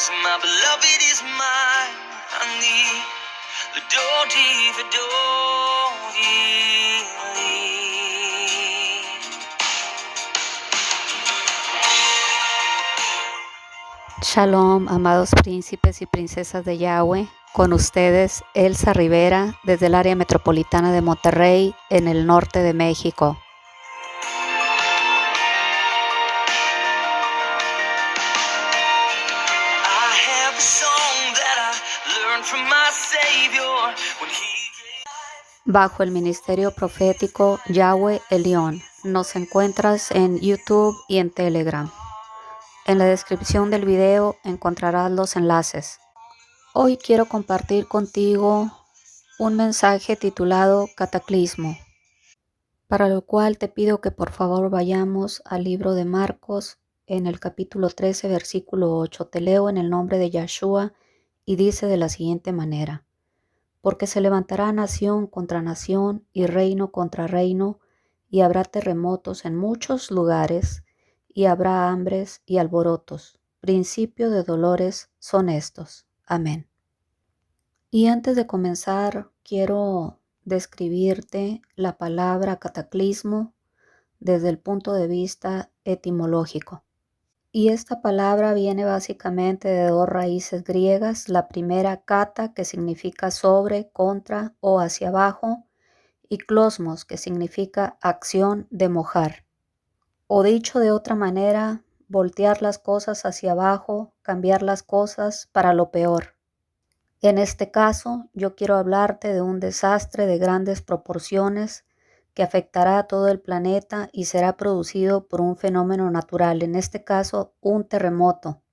My beloved is mine, honey. Shalom, amados príncipes y princesas de Yahweh, con ustedes Elsa Rivera desde el área metropolitana de Monterrey, en el norte de México. Bajo el ministerio profético Yahweh Elión, nos encuentras en YouTube y en Telegram. En la descripción del video encontrarás los enlaces. Hoy quiero compartir contigo un mensaje titulado Cataclismo, para lo cual te pido que por favor vayamos al libro de Marcos en el capítulo 13, versículo 8. Te leo en el nombre de Yahshua y dice de la siguiente manera: porque se levantará nación contra nación y reino contra reino, y habrá terremotos en muchos lugares, y habrá hambres y alborotos. Principio de dolores son estos. Amén. Y antes de comenzar, quiero describirte la palabra cataclismo desde el punto de vista etimológico. Y esta palabra viene básicamente de dos raíces griegas. La primera, kata, que significa sobre, contra o hacia abajo, y klosmos, que significa acción de mojar. O dicho de otra manera, voltear las cosas hacia abajo, cambiar las cosas para lo peor. En este caso, yo quiero hablarte de un desastre de grandes proporciones que afectará a todo el planeta y será producido por un fenómeno natural, en este caso un terremoto,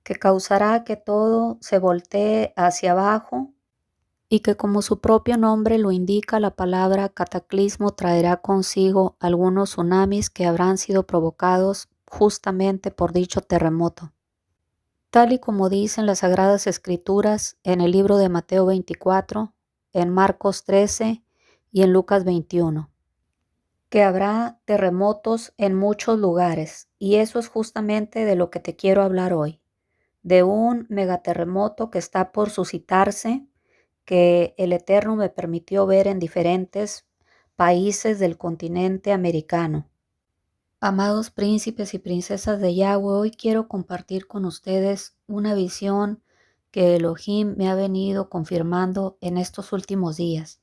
que causará que todo se voltee hacia abajo y que, como su propio nombre lo indica, la palabra cataclismo traerá consigo algunos tsunamis que habrán sido provocados justamente por dicho terremoto. Tal y como dicen las Sagradas Escrituras en el libro de Mateo 24, en Marcos 13 y en Lucas 21, que habrá terremotos en muchos lugares, y eso es justamente de lo que te quiero hablar hoy, de un megaterremoto que está por suscitarse, que el Eterno me permitió ver en diferentes países del continente americano. Amados príncipes y princesas de Yahweh, hoy quiero compartir con ustedes una visión que Elohim me ha venido confirmando en estos últimos días.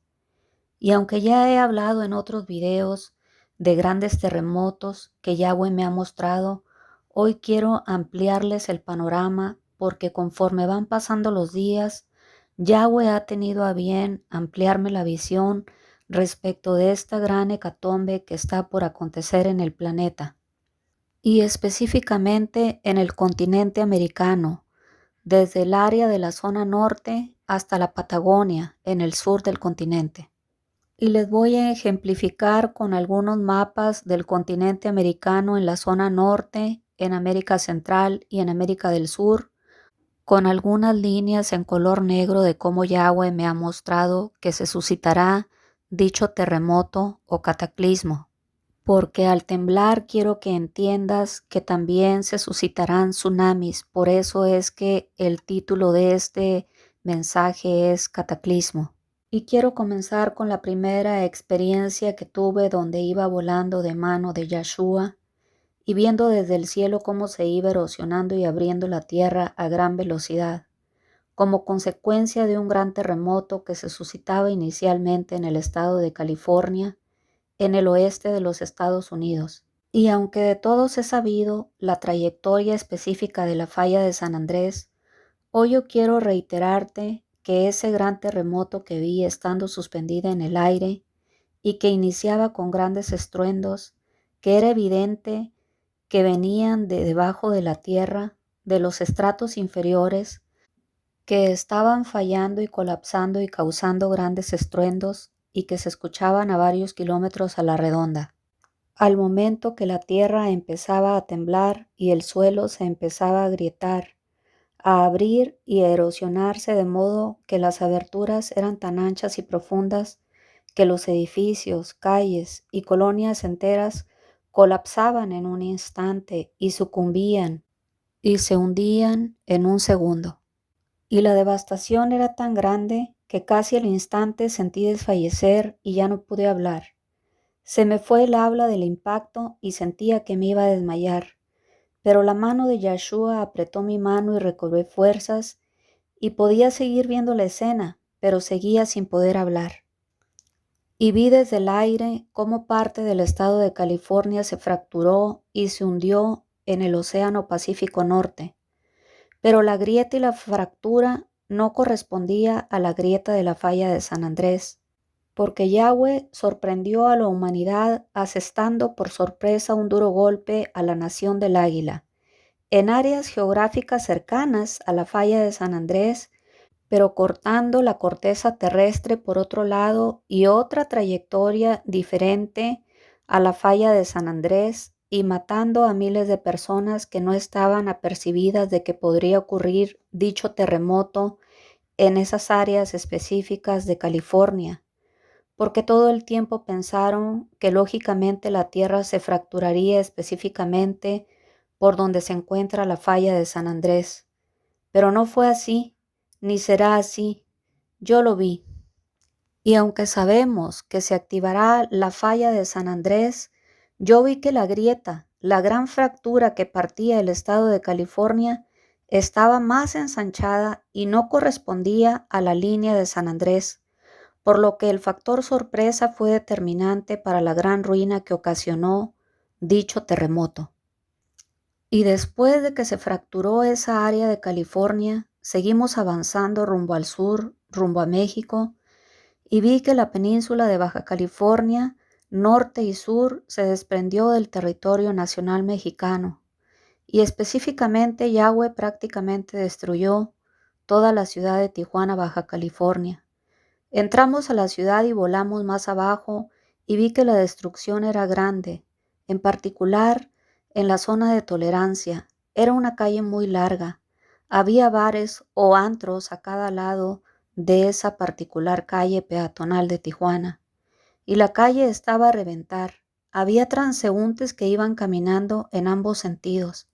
Y aunque ya he hablado en otros videos de grandes terremotos que Yahweh me ha mostrado, hoy quiero ampliarles el panorama, porque conforme van pasando los días, Yahweh ha tenido a bien ampliarme la visión respecto de esta gran hecatombe que está por acontecer en el planeta, y específicamente en el continente americano, desde el área de la zona norte hasta la Patagonia, en el sur del continente. Y les voy a ejemplificar con algunos mapas del continente americano en la zona norte, en América Central y en América del Sur, con algunas líneas en color negro de cómo Yahweh me ha mostrado que se suscitará dicho terremoto o cataclismo. Porque al temblar quiero que entiendas que también se suscitarán tsunamis. Por eso es que el título de este mensaje es Cataclismo. Y quiero comenzar con la primera experiencia que tuve, donde iba volando de mano de Yahshua y viendo desde el cielo cómo se iba erosionando y abriendo la tierra a gran velocidad, como consecuencia de un gran terremoto que se suscitaba inicialmente en el estado de California, en el oeste de los Estados Unidos. Y aunque de todos he sabido la trayectoria específica de la falla de San Andrés, hoy yo quiero reiterarte que ese gran terremoto que vi estando suspendida en el aire y que iniciaba con grandes estruendos, que era evidente que venían de debajo de la tierra, de los estratos inferiores, que estaban fallando y colapsando y causando grandes estruendos y que se escuchaban a varios kilómetros a la redonda. Al momento que la tierra empezaba a temblar y el suelo se empezaba a agrietar, a abrir y a erosionarse, de modo que las aberturas eran tan anchas y profundas que los edificios, calles y colonias enteras colapsaban en un instante y sucumbían, y se hundían en un segundo. Y la devastación era tan grande que casi al instante sentí desfallecer y ya no pude hablar. Se me fue el habla del impacto y sentía que me iba a desmayar, pero la mano de Yahshua apretó mi mano y recobré fuerzas y podía seguir viendo la escena, pero seguía sin poder hablar. Y vi desde el aire cómo parte del estado de California se fracturó y se hundió en el Océano Pacífico Norte. Pero la grieta y la fractura no correspondía a la grieta de la falla de San Andrés, porque Yahweh sorprendió a la humanidad asestando por sorpresa un duro golpe a la nación del Águila, en áreas geográficas cercanas a la falla de San Andrés, pero cortando la corteza terrestre por otro lado y otra trayectoria diferente a la falla de San Andrés y matando a miles de personas que no estaban apercibidas de que podría ocurrir dicho terremoto en esas áreas específicas de California, porque todo el tiempo pensaron que lógicamente la tierra se fracturaría específicamente por donde se encuentra la falla de San Andrés. Pero no fue así, ni será así. Yo lo vi. Y aunque sabemos que se activará la falla de San Andrés, yo vi que la grieta, la gran fractura que partía el estado de California, estaba más ensanchada y no correspondía a la línea de San Andrés, por lo que el factor sorpresa fue determinante para la gran ruina que ocasionó dicho terremoto. Y después de que se fracturó esa área de California, seguimos avanzando rumbo al sur, rumbo a México, y vi que la península de Baja California, norte y sur, se desprendió del territorio nacional mexicano, y específicamente Yahweh prácticamente destruyó toda la ciudad de Tijuana, Baja California. Entramos a la ciudad y volamos más abajo y vi que la destrucción era grande, en particular en la zona de Tolerancia. Era una calle muy larga. Había bares o antros a cada lado de esa particular calle peatonal de Tijuana. Y la calle estaba a reventar. Había transeúntes que iban caminando en ambos sentidos.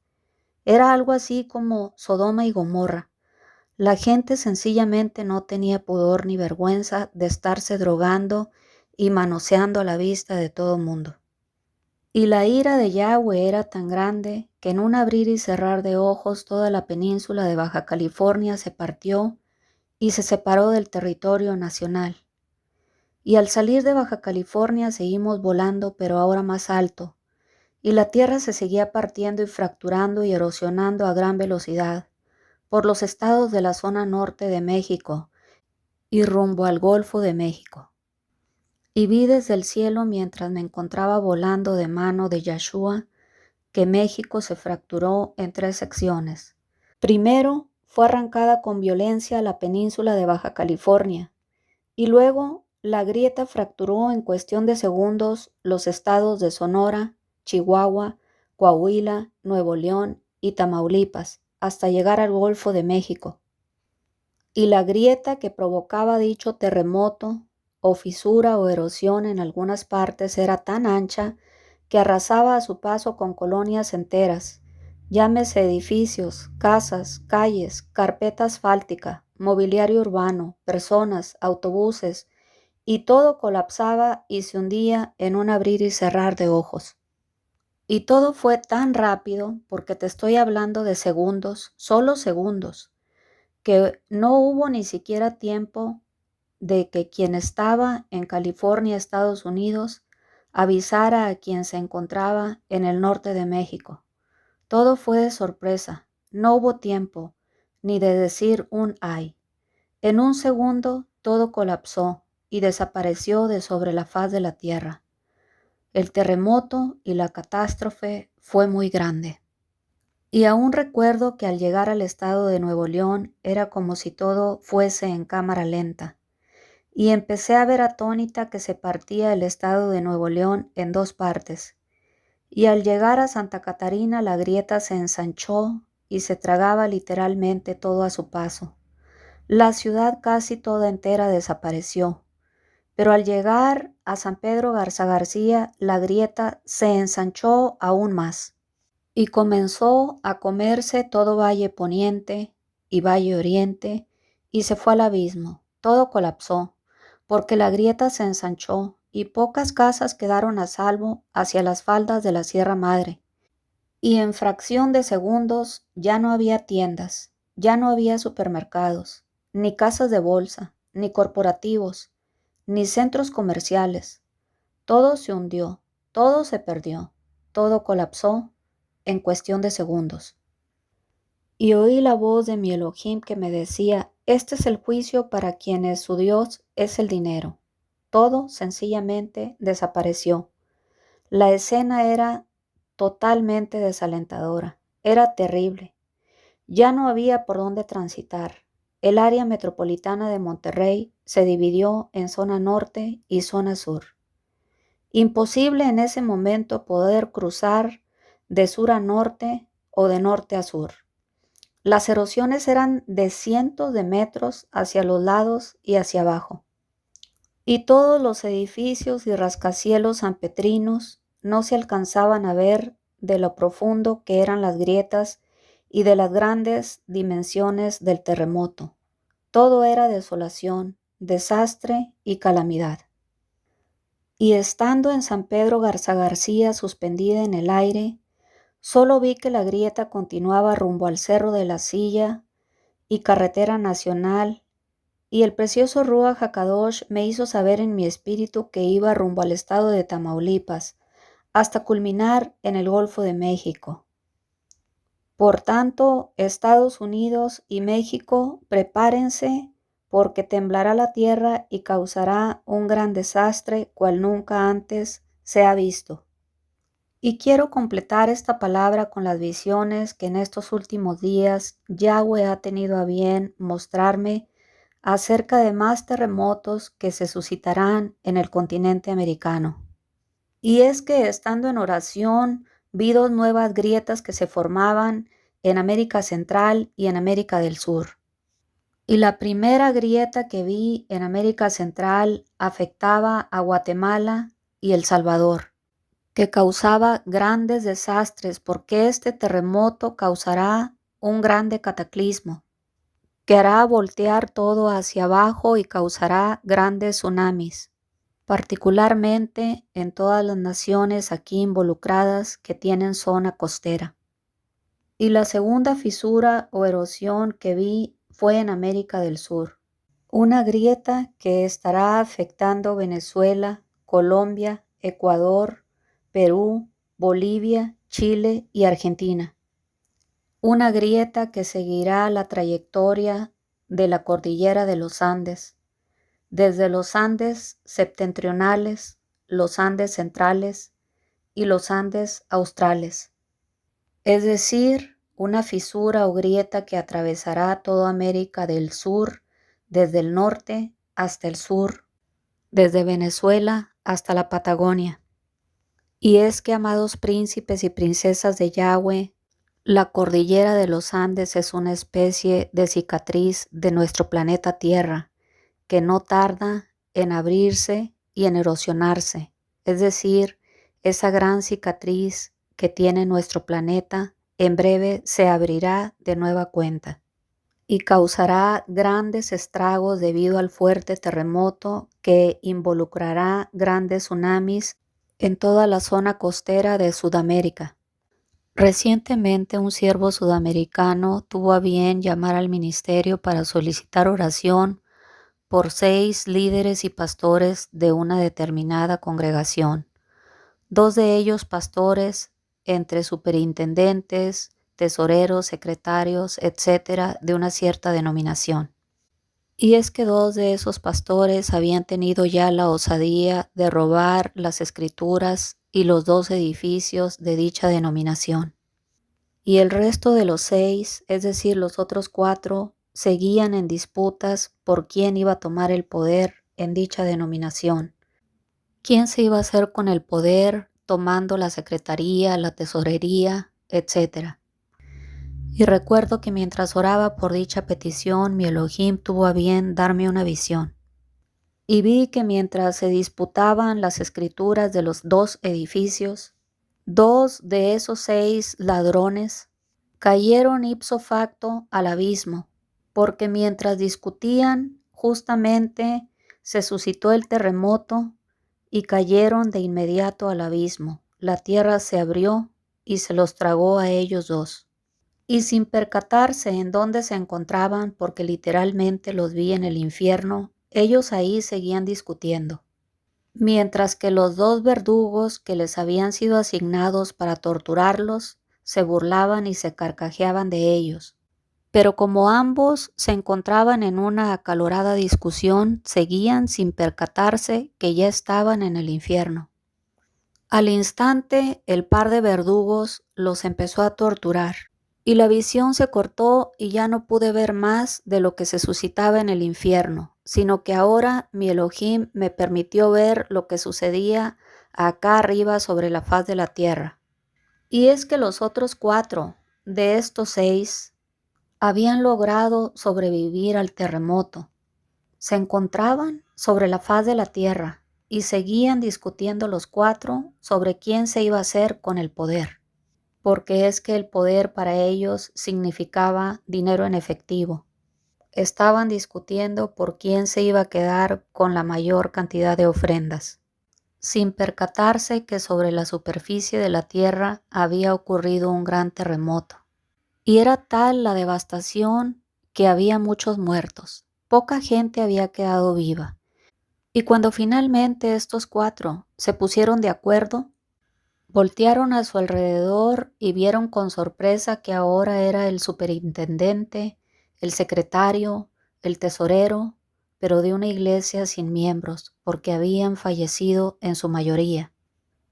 Era algo así como Sodoma y Gomorra. La gente sencillamente no tenía pudor ni vergüenza de estarse drogando y manoseando a la vista de todo mundo. Y la ira de Yahweh era tan grande que en un abrir y cerrar de ojos toda la península de Baja California se partió y se separó del territorio nacional. Y al salir de Baja California seguimos volando, pero ahora más alto, y la tierra se seguía partiendo y fracturando y erosionando a gran velocidad por los estados de la zona norte de México y rumbo al Golfo de México. Y vi desde el cielo mientras me encontraba volando de mano de Yahshua que México se fracturó en 3 secciones. Primero fue arrancada con violencia la península de Baja California y luego la grieta fracturó en cuestión de segundos los estados de Sonora, Chihuahua, Coahuila, Nuevo León y Tamaulipas, hasta llegar al Golfo de México. Y la grieta que provocaba dicho terremoto, o fisura o erosión en algunas partes era tan ancha que arrasaba a su paso con colonias enteras, llámese edificios, casas, calles, carpeta asfáltica, mobiliario urbano, personas, autobuses, y todo colapsaba y se hundía en un abrir y cerrar de ojos. Y todo fue tan rápido, porque te estoy hablando de segundos, solo segundos, que no hubo ni siquiera tiempo de que quien estaba en California, Estados Unidos, avisara a quien se encontraba en el norte de México. Todo fue de sorpresa, no hubo tiempo ni de decir un ay. En un segundo todo colapsó y desapareció de sobre la faz de la tierra. El terremoto y la catástrofe fue muy grande. Y aún recuerdo que al llegar al estado de Nuevo León era como si todo fuese en cámara lenta. Y empecé a ver atónita que se partía el estado de Nuevo León en 2 partes. Y al llegar a Santa Catarina la grieta se ensanchó y se tragaba literalmente todo a su paso. La ciudad casi toda entera desapareció. Pero al llegar a San Pedro Garza García, la grieta se ensanchó aún más. Y comenzó a comerse todo valle poniente y valle oriente, y se fue al abismo. Todo colapsó, porque la grieta se ensanchó, y pocas casas quedaron a salvo hacia las faldas de la Sierra Madre. Y en fracción de segundos ya no había tiendas, ya no había supermercados, ni casas de bolsa, ni corporativos, ni centros comerciales. Todo se hundió, todo se perdió, todo colapsó en cuestión de segundos. Y oí la voz de mi Elohim que me decía, este es el juicio para quienes su Dios es el dinero. Todo sencillamente desapareció. La escena era totalmente desalentadora, era terrible. Ya no había por dónde transitar. El área metropolitana de Monterrey se dividió en zona norte y zona sur. Imposible en ese momento poder cruzar de sur a norte o de norte a sur. Las erosiones eran de cientos de metros hacia los lados y hacia abajo. Y todos los edificios y rascacielos sanpetrinos no se alcanzaban a ver de lo profundo que eran las grietas y de las grandes dimensiones del terremoto. Todo era desolación, desastre y calamidad. Y estando en San Pedro Garza García suspendida en el aire, solo vi que la grieta continuaba rumbo al Cerro de la Silla y Carretera Nacional, y el precioso Ruach HaKadosh me hizo saber en mi espíritu que iba rumbo al estado de Tamaulipas, hasta culminar en el Golfo de México. Por tanto, Estados Unidos y México, prepárense, porque temblará la tierra y causará un gran desastre cual nunca antes se ha visto. Y quiero completar esta palabra con las visiones que en estos últimos días Yahweh ha tenido a bien mostrarme acerca de más terremotos que se suscitarán en el continente americano. Y es que estando en oración vi dos nuevas grietas que se formaban en América Central y en América del Sur. Y la primera grieta que vi en América Central afectaba a Guatemala y El Salvador, que causaba grandes desastres porque este terremoto causará un grande cataclismo, que hará voltear todo hacia abajo y causará grandes tsunamis, particularmente en todas las naciones aquí involucradas que tienen zona costera. Y la segunda fisura o erosión que vi fue en América del Sur, una grieta que estará afectando Venezuela, Colombia, Ecuador, Perú, Bolivia, Chile y Argentina. Una grieta que seguirá la trayectoria de la cordillera de los Andes, desde los Andes septentrionales, los Andes centrales y los Andes australes. Es decir, una fisura o grieta que atravesará toda América del Sur, desde el norte hasta el sur, desde Venezuela hasta la Patagonia. Y es que, amados príncipes y princesas de Yahweh, la cordillera de los Andes es una especie de cicatriz de nuestro planeta Tierra, que no tarda en abrirse y en erosionarse, es decir, esa gran cicatriz que tiene nuestro planeta en breve se abrirá de nueva cuenta y causará grandes estragos debido al fuerte terremoto que involucrará grandes tsunamis en toda la zona costera de Sudamérica. Recientemente un siervo sudamericano tuvo a bien llamar al ministerio para solicitar oración por 6 líderes y pastores de una determinada congregación, 2 de ellos pastores entre superintendentes, tesoreros, secretarios, etcétera, de una cierta denominación. Y es que 2 de esos pastores habían tenido ya la osadía de robar las escrituras y los 2 edificios de dicha denominación. Y el resto de los 6, es decir, los otros 4, seguían en disputas por quién iba a tomar el poder en dicha denominación. ¿Quién se iba a hacer con el poder tomando la secretaría, la tesorería, etcétera? Y recuerdo que mientras oraba por dicha petición, mi Elohim tuvo a bien darme una visión. Y vi que mientras se disputaban las escrituras de los 2 edificios, 2 de esos 6 ladrones cayeron ipso facto al abismo, porque mientras discutían, justamente se suscitó el terremoto y cayeron de inmediato al abismo. La tierra se abrió y se los tragó a ellos 2. Y sin percatarse en dónde se encontraban, porque literalmente los vi en el infierno, ellos ahí seguían discutiendo. Mientras que los 2 verdugos que les habían sido asignados para torturarlos se burlaban y se carcajeaban de ellos. Pero como ambos se encontraban en una acalorada discusión, seguían sin percatarse que ya estaban en el infierno. Al instante, el par de verdugos los empezó a torturar, y la visión se cortó y ya no pude ver más de lo que se suscitaba en el infierno, sino que ahora mi Elohim me permitió ver lo que sucedía acá arriba sobre la faz de la tierra. Y es que los otros 4 de estos 6 habían logrado sobrevivir al terremoto. Se encontraban sobre la faz de la tierra y seguían discutiendo los 4 sobre quién se iba a hacer con el poder, porque es que el poder para ellos significaba dinero en efectivo. Estaban discutiendo por quién se iba a quedar con la mayor cantidad de ofrendas, sin percatarse que sobre la superficie de la tierra había ocurrido un gran terremoto. Y era tal la devastación que había muchos muertos. Poca gente había quedado viva. Y cuando finalmente estos 4 se pusieron de acuerdo, voltearon a su alrededor y vieron con sorpresa que ahora era el superintendente, el secretario, el tesorero, pero de una iglesia sin miembros, porque habían fallecido en su mayoría.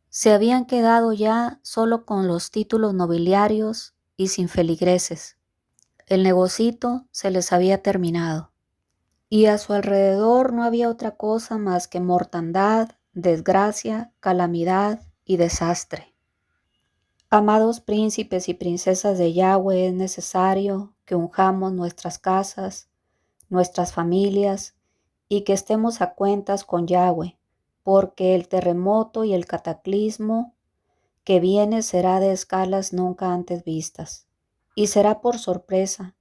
Se habían quedado ya solo con los títulos nobiliarios y sin feligreses. El negocito se les había terminado. Y a su alrededor no había otra cosa más que mortandad, desgracia, calamidad y desastre. Amados príncipes y princesas de Yahweh, es necesario que unjamos nuestras casas, nuestras familias y que estemos a cuentas con Yahweh, porque el terremoto y el cataclismo que viene será de escalas nunca antes vistas, y será por sorpresa,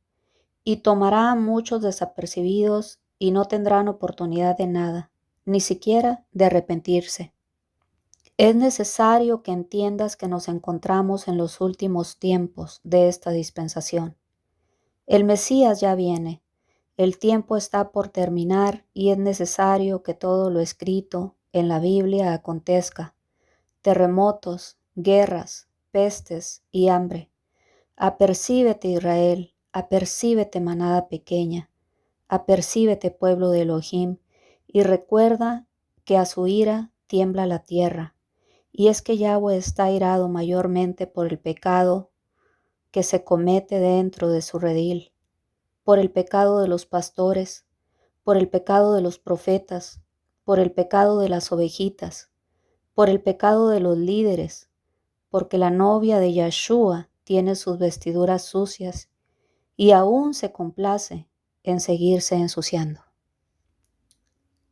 y tomará a muchos desapercibidos y no tendrán oportunidad de nada, ni siquiera de arrepentirse. Es necesario que entiendas que nos encontramos en los últimos tiempos de esta dispensación. El Mesías ya viene, el tiempo está por terminar y es necesario que todo lo escrito en la Biblia acontezca. Terremotos, guerras, pestes y hambre. Apercíbete, Israel, apercíbete, manada pequeña, apercíbete, pueblo de Elohim, y recuerda que a su ira tiembla la tierra. Y es que Yahweh está airado mayormente por el pecado que se comete dentro de su redil, por el pecado de los pastores, por el pecado de los profetas, por el pecado de las ovejitas, por el pecado de los líderes, porque la novia de Yahshua tiene sus vestiduras sucias y aún se complace en seguirse ensuciando.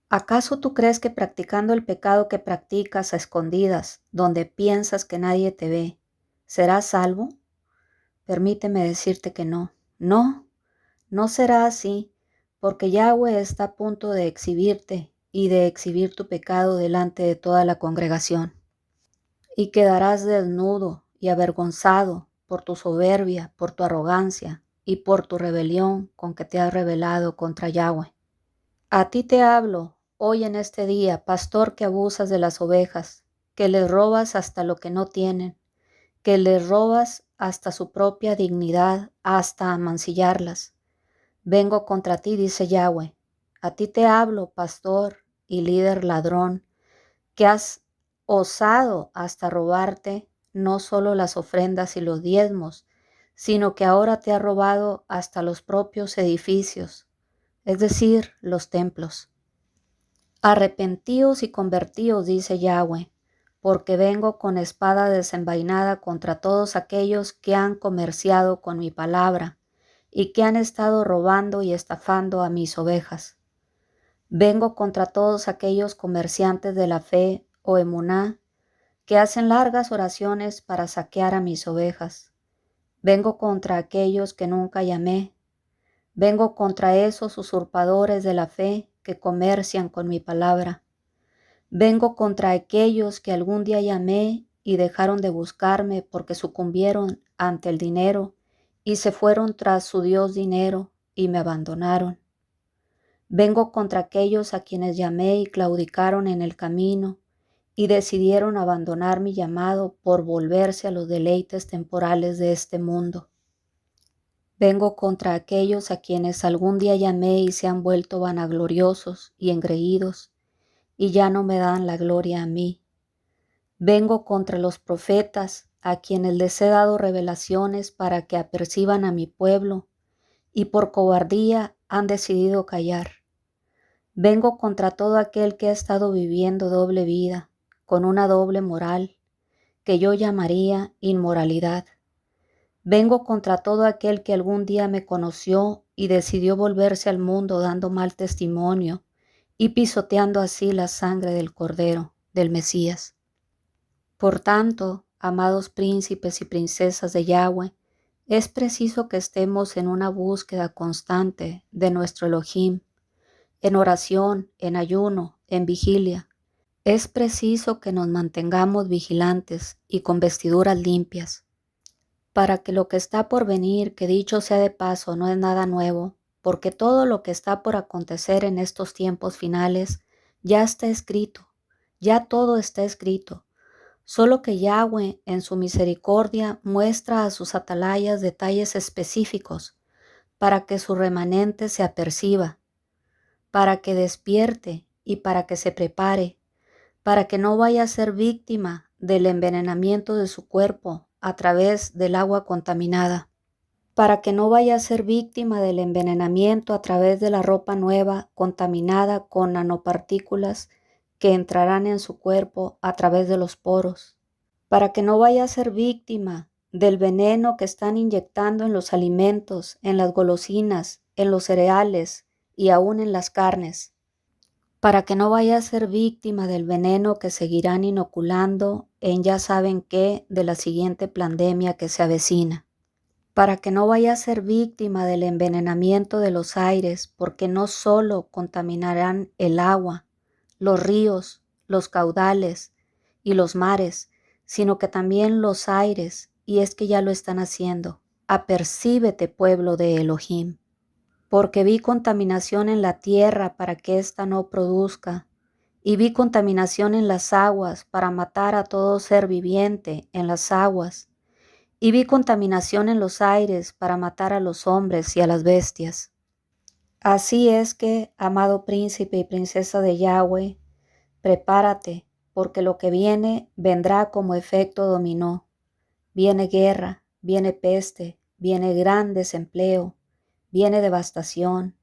¿Acaso tú crees que practicando el pecado que practicas a escondidas, donde piensas que nadie te ve, serás salvo? Permíteme decirte que no. No será así, porque Yahweh está a punto de exhibirte y de exhibir tu pecado delante de toda la congregación. Y quedarás desnudo y avergonzado por tu soberbia, por tu arrogancia y por tu rebelión con que te has rebelado contra Yahweh. A ti te hablo hoy en este día, pastor que abusas de las ovejas, que les robas hasta lo que no tienen, que les robas hasta su propia dignidad, hasta amancillarlas. Vengo contra ti, dice Yahweh. A ti te hablo, pastor y líder ladrón, que has osado hasta robarte no solo las ofrendas y los diezmos, sino que ahora te ha robado hasta los propios edificios, es decir, los templos. Arrepentíos y convertíos, dice Yahweh, porque vengo con espada desenvainada contra todos aquellos que han comerciado con mi palabra y que han estado robando y estafando a mis ovejas. Vengo contra todos aquellos comerciantes de la fe o emuná que hacen largas oraciones para saquear a mis ovejas. Vengo contra aquellos que nunca llamé. Vengo contra esos usurpadores de la fe que comercian con mi palabra. Vengo contra aquellos que algún día llamé y dejaron de buscarme porque sucumbieron ante el dinero y se fueron tras su Dios dinero y me abandonaron. Vengo contra aquellos a quienes llamé y claudicaron en el camino y decidieron abandonar mi llamado por volverse a los deleites temporales de este mundo. Vengo contra aquellos a quienes algún día llamé y se han vuelto vanagloriosos y engreídos y ya no me dan la gloria a mí. Vengo contra los profetas a quienes les he dado revelaciones para que aperciban a mi pueblo y por cobardía han decidido callar. Vengo contra todo aquel que ha estado viviendo doble vida, con una doble moral, que yo llamaría inmoralidad. Vengo contra todo aquel que algún día me conoció y decidió volverse al mundo dando mal testimonio y pisoteando así la sangre del Cordero, del Mesías. Por tanto, amados príncipes y princesas de Yahweh, es preciso que estemos en una búsqueda constante de nuestro Elohim, en oración, en ayuno, en vigilia. Es preciso que nos mantengamos vigilantes y con vestiduras limpias, para que lo que está por venir, que dicho sea de paso, no es nada nuevo, porque todo lo que está por acontecer en estos tiempos finales ya está escrito, ya todo está escrito, solo que Yahweh en su misericordia muestra a sus atalayas detalles específicos para que su remanente se aperciba, para que despierte y para que se prepare, para que no vaya a ser víctima del envenenamiento de su cuerpo a través del agua contaminada, para que no vaya a ser víctima del envenenamiento a través de la ropa nueva contaminada con nanopartículas que entrarán en su cuerpo a través de los poros, para que no vaya a ser víctima del veneno que están inyectando en los alimentos, en las golosinas, en los cereales y aún en las carnes, para que no vaya a ser víctima del veneno que seguirán inoculando en ya saben qué de la siguiente pandemia que se avecina, para que no vaya a ser víctima del envenenamiento de los aires, porque no solo contaminarán el agua, los ríos, los caudales y los mares, sino que también los aires, y es que ya lo están haciendo. Apercíbete, pueblo de Elohim. Porque vi contaminación en la tierra para que ésta no produzca, y vi contaminación en las aguas para matar a todo ser viviente en las aguas, y vi contaminación en los aires para matar a los hombres y a las bestias. Así es que, amado príncipe y princesa de Yahweh, prepárate, porque lo que viene vendrá como efecto dominó. Viene guerra, viene peste, viene gran desempleo, viene devastación,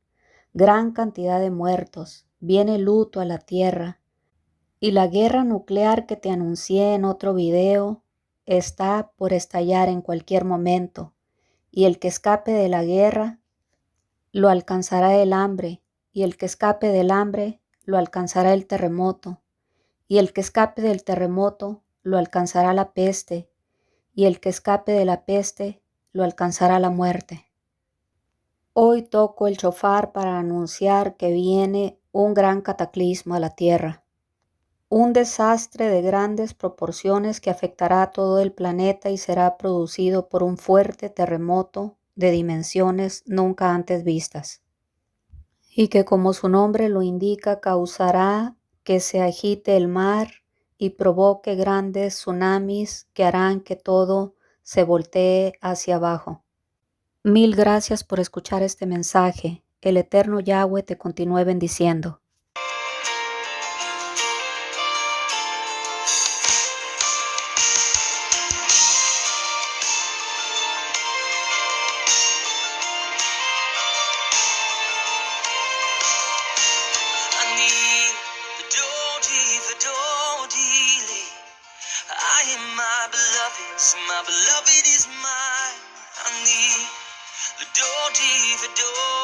gran cantidad de muertos, viene luto a la tierra, y la guerra nuclear que te anuncié en otro video está por estallar en cualquier momento, y el que escape de la guerra lo alcanzará el hambre, y el que escape del hambre lo alcanzará el terremoto, y el que escape del terremoto lo alcanzará la peste, y el que escape de la peste lo alcanzará la muerte. Hoy toco el shofar para anunciar que viene un gran cataclismo a la tierra, un desastre de grandes proporciones que afectará a todo el planeta y será producido por un fuerte terremoto de dimensiones nunca antes vistas, y que como su nombre lo indica causará que se agite el mar y provoque grandes tsunamis que harán que todo se voltee hacia abajo. Mil gracias por escuchar este mensaje. El eterno Yahweh te continúe bendiciendo. I need the Dodi, the Dodi. I am my beloved is mine. I need the Dodi, the Dodi.